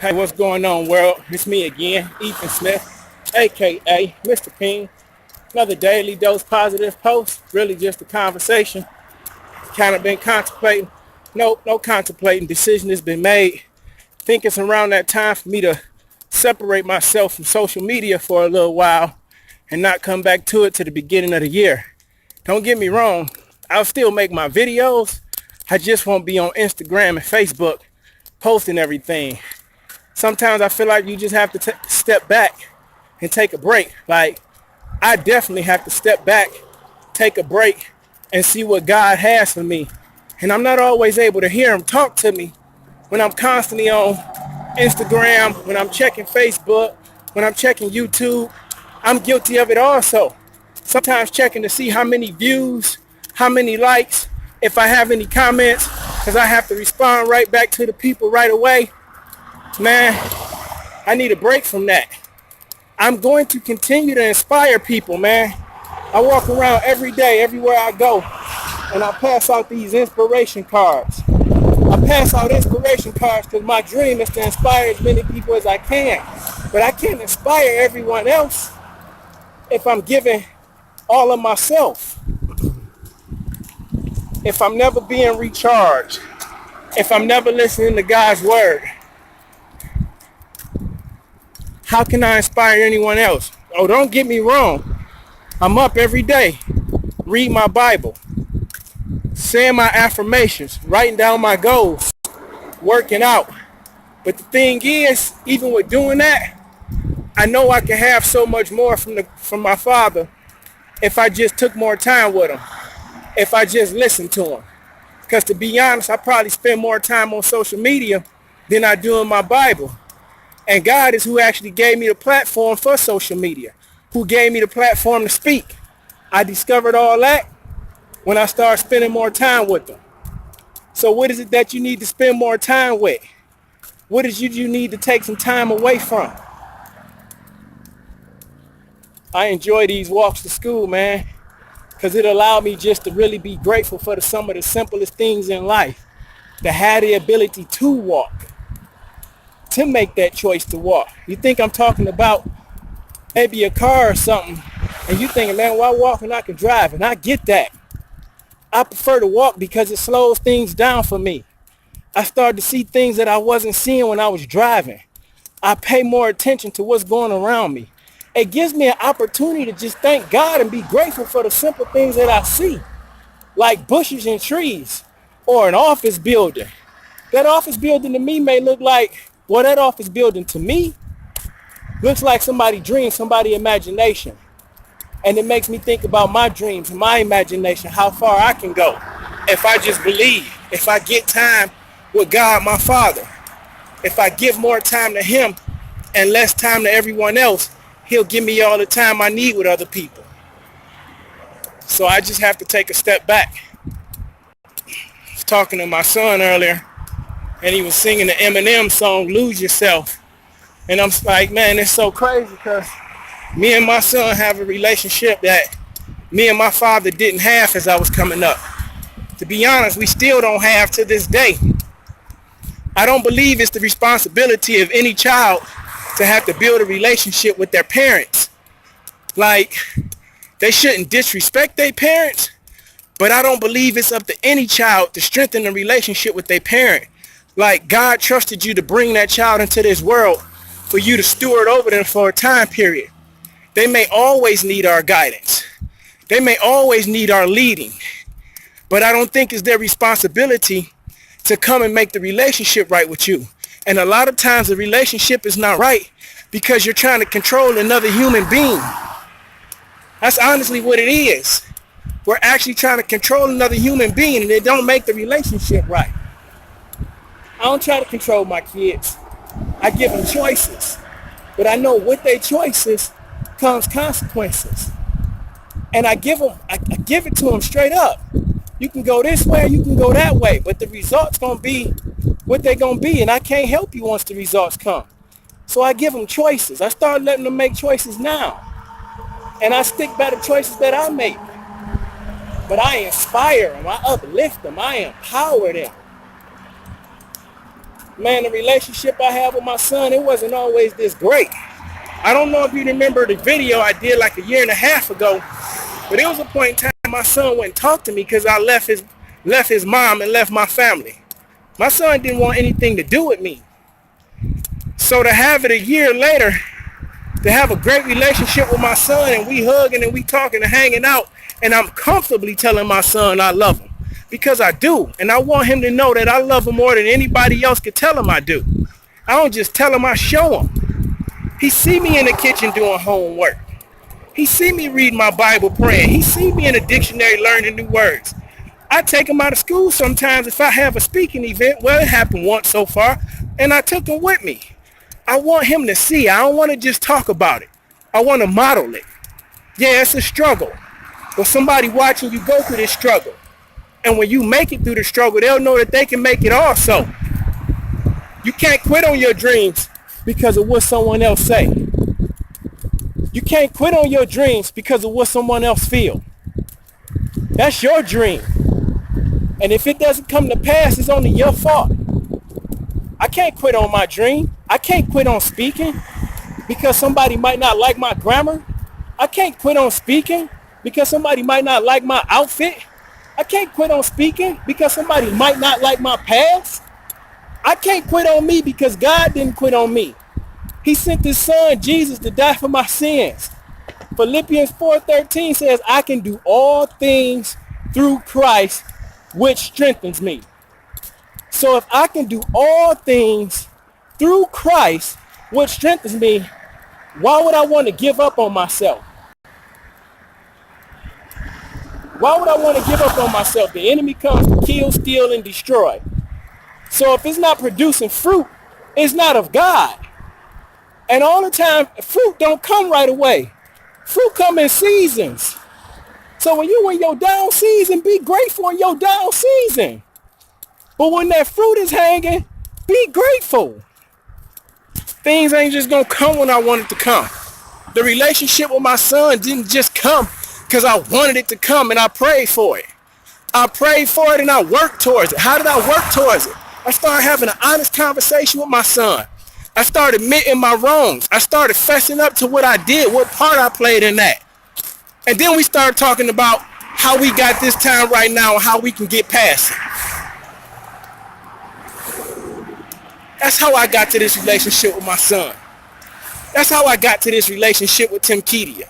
Hey, what's going on, world? It's me again, Ethan Smith, aka Mr. P.I.E.N. Another daily dose positive post. Really just a conversation. Kind of been contemplating. No contemplating. Decision has been made. Think it's around that time for me to separate myself from social media for a little while and not come back to it to the beginning of the year. Don't get me wrong. I'll still make my videos. I just won't be on Instagram and Facebook posting everything. Sometimes I feel like you just have to step back and take a break. Like, I definitely have to step back, take a break, and see what God has for me. And I'm not always able to hear him talk to me when I'm constantly on Instagram, when I'm checking Facebook, when I'm checking YouTube. I'm guilty of it also. Sometimes checking to see how many views, how many likes, if I have any comments, because I have to respond right back to the people right away. Man, I need a break from that. I'm going to continue to inspire people, man. I walk around every day, everywhere I go, and I pass out these inspiration cards. I pass out inspiration cards because my dream is to inspire as many people as I can. But I can't inspire everyone else if I'm giving all of myself. If I'm never being recharged. If I'm never listening to God's word. How can I inspire anyone else? Oh, don't get me wrong. I'm up every day, reading my Bible, saying my affirmations, writing down my goals, working out. But the thing is, even with doing that, I know I can have so much more from my Father if I just took more time with him, if I just listened to him. Because to be honest, I probably spend more time on social media than I do in my Bible. And God is who actually gave me the platform for social media, who gave me the platform to speak. I discovered all that when I started spending more time with them. So what is it that you need to spend more time with? What is you need to take some time away from? I enjoy these walks to school, man, because it allowed me just to really be grateful for some of the simplest things in life, to have the ability to walk, to make that choice to walk. You think I'm talking about maybe a car or something, and you thinking, man, why walk when I can drive? And I get that. I prefer to walk because it slows things down for me. I started to see things that I wasn't seeing when I was driving. I pay more attention to what's going around me. It gives me an opportunity to just thank God and be grateful for the simple things that I see, like bushes and trees or an office building. That office building to me may look like, well, that office building to me looks like somebody's dream, somebody's imagination. And it makes me think about my dreams and my imagination, how far I can go if I just believe, if I get time with God, my Father, if I give more time to him and less time to everyone else, he'll give me all the time I need with other people. So I just have to take a step back. I was talking to my son earlier, and he was singing the Eminem song, Lose Yourself. And I'm like, man, it's so crazy because me and my son have a relationship that me and my father didn't have as I was coming up. To be honest, we still don't have to this day. I don't believe it's the responsibility of any child to have to build a relationship with their parents. Like, they shouldn't disrespect their parents, but I don't believe it's up to any child to strengthen a relationship with their parent. Like, God trusted you to bring that child into this world for you to steward over them for a time period. They may always need our guidance. They may always need our leading. But I don't think it's their responsibility to come and make the relationship right with you. And a lot of times the relationship is not right because you're trying to control another human being. That's honestly what it is. We're actually trying to control another human being, and it don't make the relationship right. I don't try to control my kids. I give them choices. But I know with their choices comes consequences. And I give it to them straight up. You can go this way or you can go that way, but the results going to be what they're going to be, and I can't help you once the results come. So I give them choices. I start letting them make choices now. And I stick by the choices that I make. But I inspire them. I uplift them. I empower them. Man, the relationship I have with my son, it wasn't always this great. I don't know if you remember the video I did like a year and a half ago, but it was a point in time my son wouldn't talk to me because I left his mom and left my family. My son didn't want anything to do with me. So to have it a year later, to have a great relationship with my son and we hugging and we talking and hanging out, and I'm comfortably telling my son I love him because I do. And I want him to know that I love him more than anybody else could tell him I do. I don't just tell him, I show him. He see me in the kitchen doing homework. He see me reading my Bible praying. He see me in the dictionary learning new words. I take him out of school sometimes if I have a speaking event. Well, it happened once so far, and I took him with me. I want him to see. I don't want to just talk about it. I want to model it. Yeah, it's a struggle, but somebody watching you go through this struggle. And when you make it through the struggle, they'll know that they can make it also. You can't quit on your dreams because of what someone else say. You can't quit on your dreams because of what someone else feel. That's your dream. And if it doesn't come to pass, it's only your fault. I can't quit on my dream. I can't quit on speaking because somebody might not like my grammar. I can't quit on speaking because somebody might not like my outfit. I can't quit on speaking because somebody might not like my past. I can't quit on me because God didn't quit on me. He sent his son, Jesus, to die for my sins. Philippians 4:13 says, I can do all things through Christ, which strengthens me. So if I can do all things through Christ, which strengthens me, why would I want to give up on myself? Why would I want to give up on myself? The enemy comes to kill, steal, and destroy. So if it's not producing fruit, it's not of God. And all the time, fruit don't come right away. Fruit come in seasons. So when you in your down season, be grateful in your down season. But when that fruit is hanging, be grateful. Things ain't just gonna come when I want it to come. The relationship with my son didn't just come because I wanted it to come and I prayed for it. I prayed for it and I worked towards it. How did I work towards it? I started having an honest conversation with my son. I started admitting my wrongs. I started fessing up to what I did, what part I played in that. And then we started talking about how we got this time right now and how we can get past it. That's how I got to this relationship with my son. That's how I got to this relationship with Tim Kedia.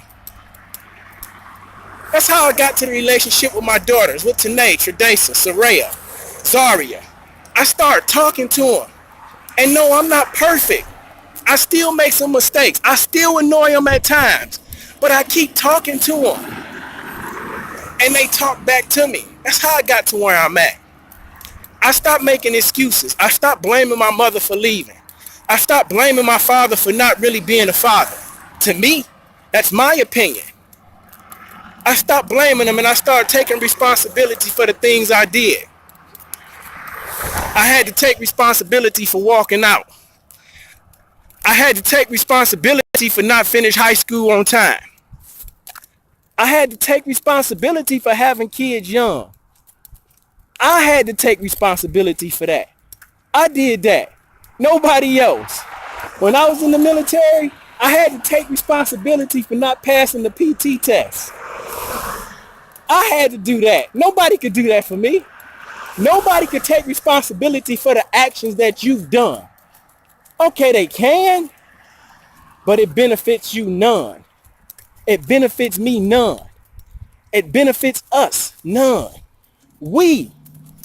That's how I got to the relationship with my daughters, with Tanae, Tradesa, Soraya, Zaria. I started talking to them. And no, I'm not perfect. I still make some mistakes. I still annoy them at times. But I keep talking to them. And they talk back to me. That's how I got to where I'm at. I stopped making excuses. I stopped blaming my mother for leaving. I stopped blaming my father for not really being a father. To me, that's my opinion. I stopped blaming him and I started taking responsibility for the things I did. I had to take responsibility for walking out. I had to take responsibility for not finishing high school on time. I had to take responsibility for having kids young. I had to take responsibility for that. I did that. Nobody else. When I was in the military, I had to take responsibility for not passing the PT test. I had to do that. Nobody could do that for me. Nobody could take responsibility for the actions that you've done. Okay, they can, but it benefits you none. It benefits me none. It benefits us none. We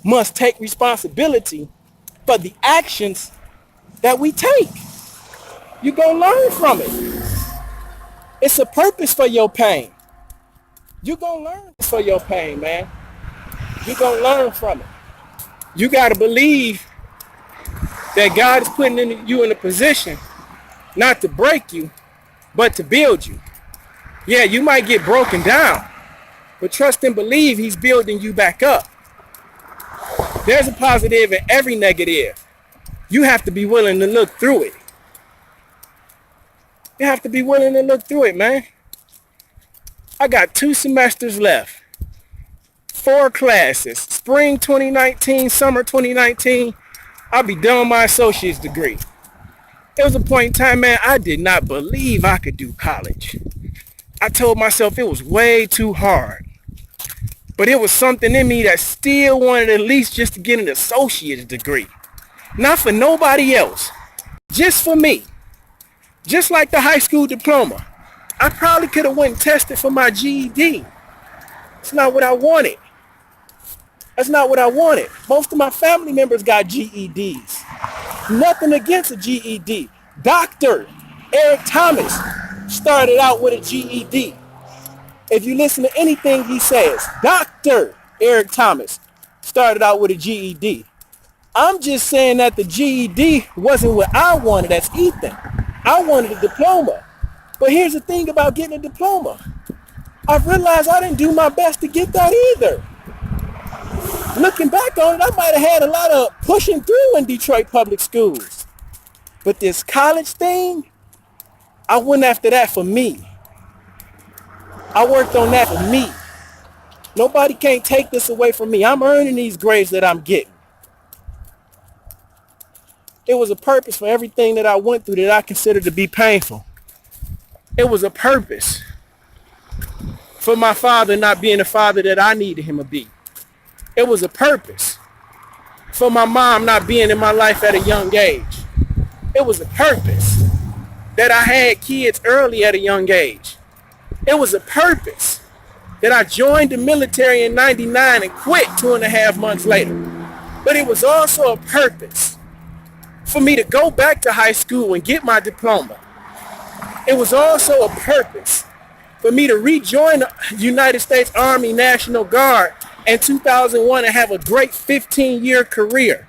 must take responsibility for the actions that we take. You're going to learn from it. It's a purpose for your pain. You're going to learn for your pain, man. You're going to learn from it. You got to believe that God is putting you in a position not to break you, but to build you. Yeah, you might get broken down, but trust and believe he's building you back up. There's a positive in every negative. You have to be willing to look through it. You have to be willing to look through it, man. I got 2 semesters left. 4 classes. Spring 2019, summer 2019. I'll be done with my associate's degree. There was a point in time, man, I did not believe I could do college. I told myself it was way too hard. But it was something in me that still wanted at least just to get an associate's degree. Not for nobody else. Just for me. Just like the high school diploma. I probably could have went and tested for my GED. It's not what I wanted. That's not what I wanted. Most of my family members got GEDs. Nothing against a GED. Dr. Eric Thomas started out with a GED. If you listen to anything he says, Dr. Eric Thomas started out with a GED. I'm just saying that the GED wasn't what I wanted as Ethan. I wanted a diploma. But here's the thing about getting a diploma. I've realized I didn't do my best to get that either. Looking back on it, I might have had a lot of pushing through in Detroit public schools. But this college thing, I went after that for me. I worked on that for me. Nobody can't take this away from me. I'm earning these grades that I'm getting. It was a purpose for everything that I went through that I considered to be painful. It was a purpose for my father not being the father that I needed him to be. It was a purpose for my mom not being in my life at a young age. It was a purpose that I had kids early at a young age. It was a purpose that I joined the military in '99 and quit 2.5 months later. But it was also a purpose for me to go back to high school and get my diploma. It was also a purpose for me to rejoin the United States Army National Guard in 2001 and have a great 15-year career.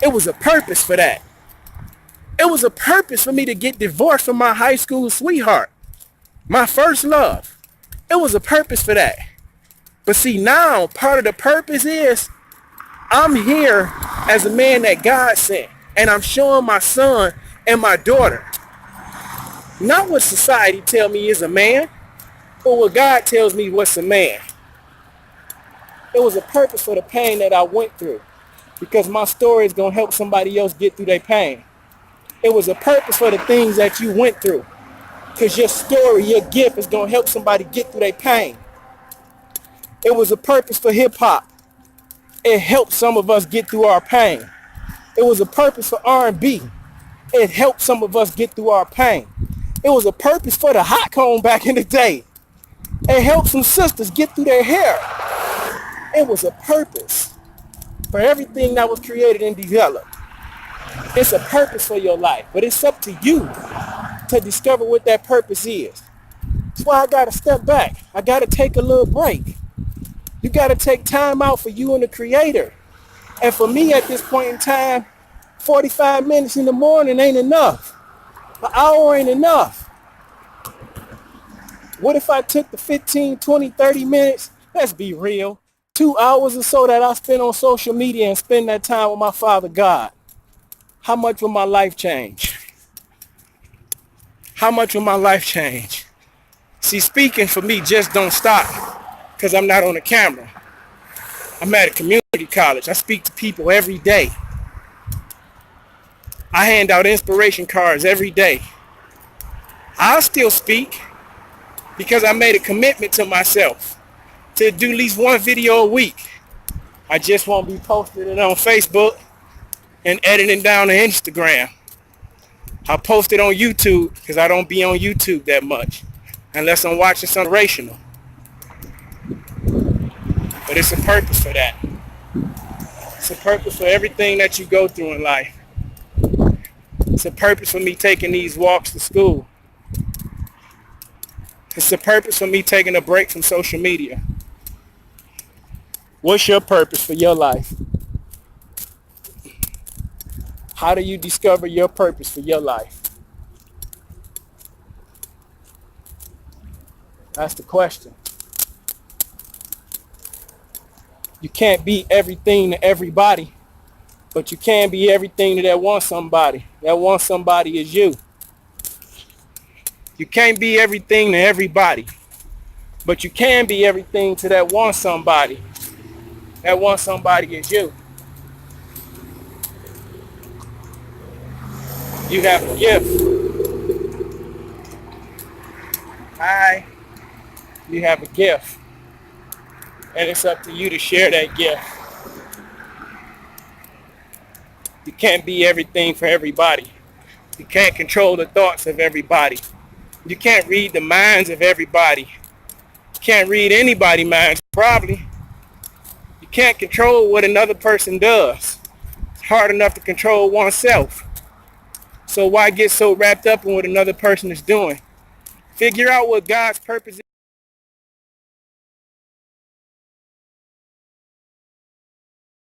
It was a purpose for that. It was a purpose for me to get divorced from my high school sweetheart, my first love. It was a purpose for that. But see, now part of the purpose is I'm here as a man that God sent, and I'm showing my son and my daughter not what society tell me is a man, but what God tells me what's a man. It was a purpose for the pain that I went through, because my story is going to help somebody else get through their pain. It was a purpose for the things that you went through, because your story, your gift is going to help somebody get through their pain. It was a purpose for hip hop. It helped some of us get through our pain. It was a purpose for R&B. It helped some of us get through our pain. It was a purpose for the hot comb back in the day. It helped some sisters get through their hair. It was a purpose for everything that was created and developed. It's a purpose for your life, but it's up to you to discover what that purpose is. That's why I got to step back. I got to take a little break. You got to take time out for you and the Creator. And for me at this point in time, 45 minutes in the morning ain't enough. An hour ain't enough. What if I took the 15, 20, 30 minutes? Let's be real. 2 hours or so that I spend on social media and spend that time with my Father God. How much will my life change? How much will my life change? See, speaking for me just don't stop because I'm not on the camera. I'm at a community college. I speak to people every day. I hand out inspiration cards every day. I'll still speak because I made a commitment to myself to do at least one video a week. I just won't be posting it on Facebook and editing down to Instagram. I'll post it on YouTube because I don't be on YouTube that much unless I'm watching something rational. But it's a purpose for that. It's a purpose for everything that you go through in life. It's a purpose for me taking these walks to school. It's a purpose for me taking a break from social media. What's your purpose for your life? How do you discover your purpose for your life? That's the question. You can't be everything to everybody, but you can be everything to that one somebody. That one somebody is you. You can't be everything to everybody, but you can be everything to that one somebody. That one somebody is you. You have a gift. Hi. You have a gift. And it's up to you to share that gift. You can't be everything for everybody. You can't control the thoughts of everybody. You can't read the minds of everybody. You can't read anybody's minds, probably. You can't control what another person does. It's hard enough to control oneself. So why get so wrapped up in what another person is doing? Figure out what God's purpose